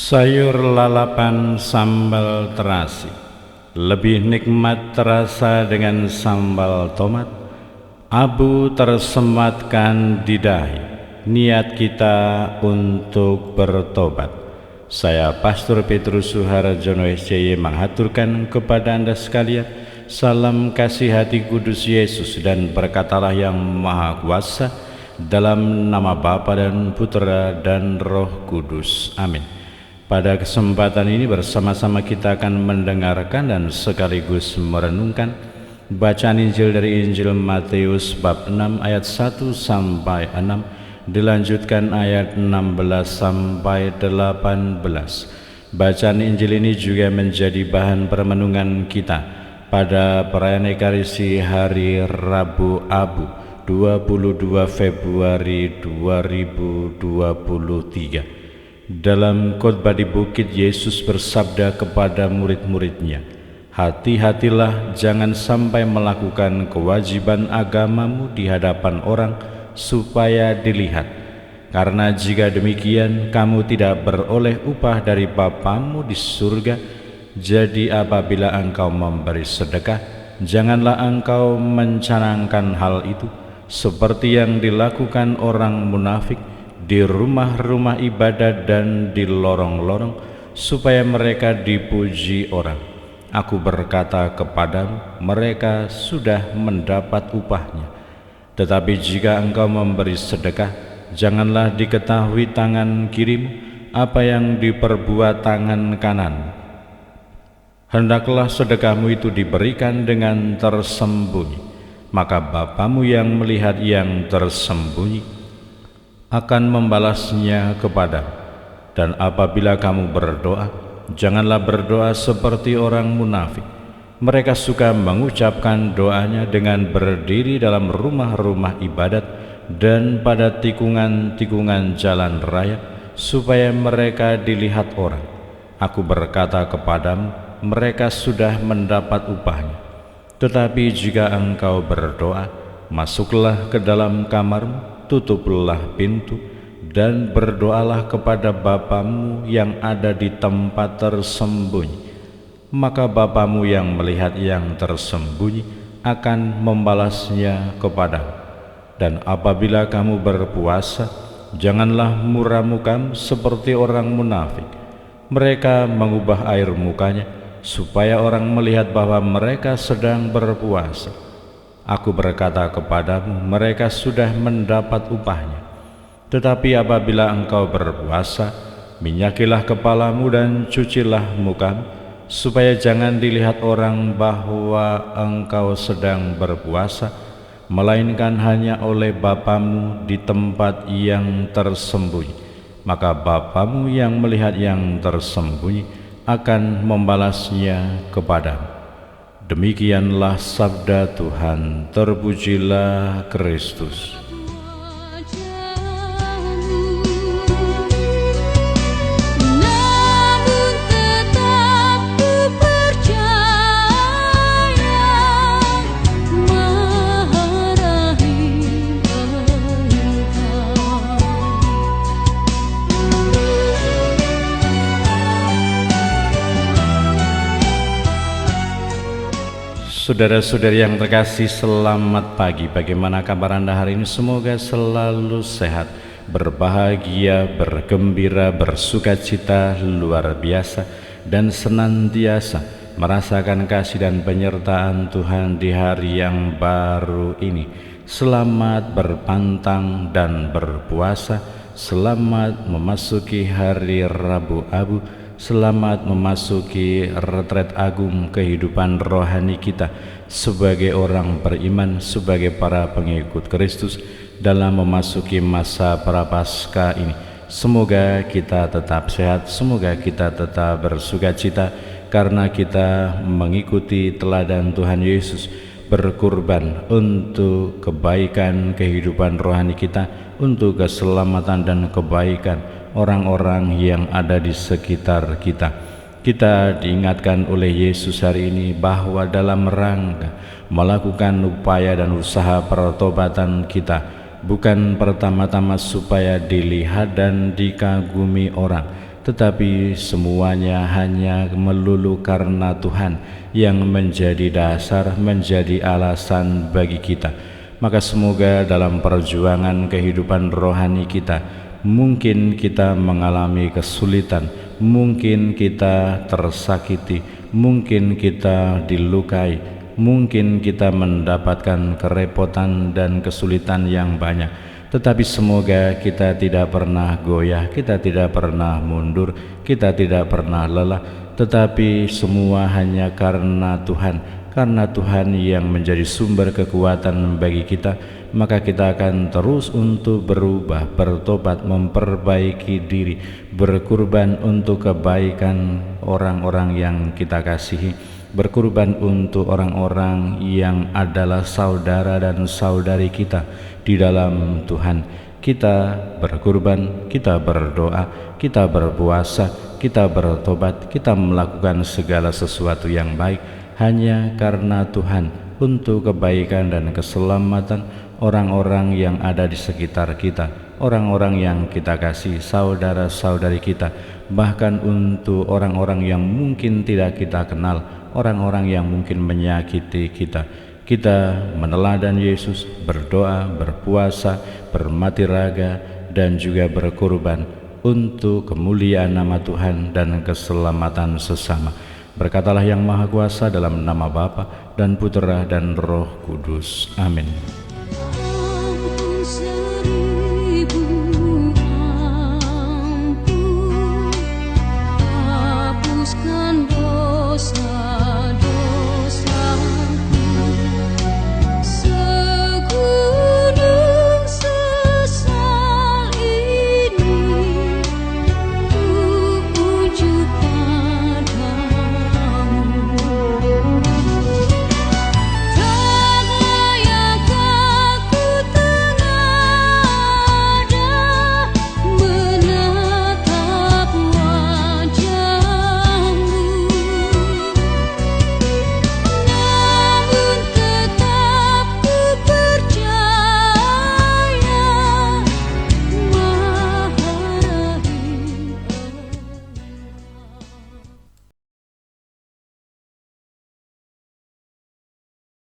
Sayur lalapan sambal terasi lebih nikmat terasa dengan sambal tomat. Abu tersematkan di dahi, niat kita untuk bertobat. Saya Pastor Petrus Suharjono SCY menghaturkan kepada Anda sekalian salam kasih hati kudus Yesus, dan berkatalah yang Maha Kuasa, dalam nama Bapa dan Putra dan Roh Kudus. Amin. Pada kesempatan ini bersama-sama kita akan mendengarkan dan sekaligus merenungkan bacaan Injil dari Injil Matius bab 6 ayat 1 sampai 6, dilanjutkan ayat 16 sampai 18. Bacaan Injil ini juga menjadi bahan permenungan kita pada perayaan Ekaristi hari Rabu Abu 22 Februari 2023. Dalam khotbah di bukit, Yesus bersabda kepada murid-muridnya, "Hati-hatilah, jangan sampai melakukan kewajiban agamamu di hadapan orang supaya dilihat. Karena jika demikian, kamu tidak beroleh upah dari Bapamu di surga. Jadi apabila engkau memberi sedekah, janganlah engkau mencanangkan hal itu seperti yang dilakukan orang munafik di rumah-rumah ibadat dan di lorong-lorong, supaya mereka dipuji orang. Aku berkata kepadamu, mereka sudah mendapat upahnya. Tetapi jika engkau memberi sedekah, janganlah diketahui tangan kirimu apa yang diperbuat tangan kanan. Hendaklah sedekahmu itu diberikan dengan tersembunyi, maka Bapamu yang melihat yang tersembunyi akan membalasnya kepadamu. Dan apabila kamu berdoa, janganlah berdoa seperti orang munafik. Mereka suka mengucapkan doanya dengan berdiri dalam rumah-rumah ibadat dan pada tikungan-tikungan jalan raya, supaya mereka dilihat orang. Aku berkata kepadamu, mereka sudah mendapat upahnya. Tetapi jika engkau berdoa, masuklah ke dalam kamarmu, tutuplah pintu, dan berdoalah kepada Bapamu yang ada di tempat tersembunyi. Maka Bapamu yang melihat yang tersembunyi akan membalasnya kepadamu. Dan apabila kamu berpuasa, janganlah muram mukamu seperti orang munafik. Mereka mengubah air mukanya supaya orang melihat bahwa mereka sedang berpuasa. Aku berkata kepadamu, mereka sudah mendapat upahnya. Tetapi apabila engkau berpuasa, minyakilah kepalamu dan cucilah mukamu, supaya jangan dilihat orang bahwa engkau sedang berpuasa, melainkan hanya oleh Bapamu di tempat yang tersembunyi. Maka Bapamu yang melihat yang tersembunyi akan membalasnya kepadamu." Demikianlah sabda Tuhan. Terpujilah Kristus. Saudara-saudari yang terkasih, selamat pagi. Bagaimana kabar Anda hari ini? Semoga selalu sehat, berbahagia, bergembira, bersukacita luar biasa, dan senantiasa merasakan kasih dan penyertaan Tuhan di hari yang baru ini. Selamat berpantang dan berpuasa, selamat memasuki hari Rabu Abu, selamat memasuki retret agung kehidupan rohani kita sebagai orang beriman, sebagai para pengikut Kristus dalam memasuki masa prapaskah ini. Semoga kita tetap sehat, semoga kita tetap bersukacita karena kita mengikuti teladan Tuhan Yesus berkorban untuk kebaikan kehidupan rohani kita, untuk keselamatan dan kebaikan orang-orang yang ada di sekitar kita. Kita diingatkan oleh Yesus hari ini bahwa dalam rangka melakukan upaya dan usaha pertobatan kita bukan pertama-tama supaya dilihat dan dikagumi orang, tetapi semuanya hanya melulu karena Tuhan yang menjadi dasar, menjadi alasan bagi kita. Maka semoga dalam perjuangan kehidupan rohani kita, mungkin kita mengalami kesulitan, mungkin kita tersakiti, mungkin kita dilukai, mungkin kita mendapatkan kerepotan dan kesulitan yang banyak. Tetapi semoga kita tidak pernah goyah, kita tidak pernah mundur, kita tidak pernah lelah, tetapi semua hanya karena Tuhan yang menjadi sumber kekuatan bagi kita. Maka kita akan terus untuk berubah, bertobat, memperbaiki diri, berkurban untuk kebaikan orang-orang yang kita kasihi, berkurban untuk orang-orang yang adalah saudara dan saudari kita di dalam Tuhan. Kita berkurban, kita berdoa, kita berpuasa, kita bertobat, kita melakukan segala sesuatu yang baik hanya karena Tuhan, untuk kebaikan dan keselamatan orang-orang yang ada di sekitar kita, orang-orang yang kita kasih, saudara-saudari kita, bahkan untuk orang-orang yang mungkin tidak kita kenal, orang-orang yang mungkin menyakiti kita. Kita meneladan Yesus, berdoa, berpuasa, bermati raga, dan juga berkurban untuk kemuliaan nama Tuhan dan keselamatan sesama. Berkatalah yang Maha Kuasa dalam nama Bapa dan Putera dan Roh Kudus. Amin.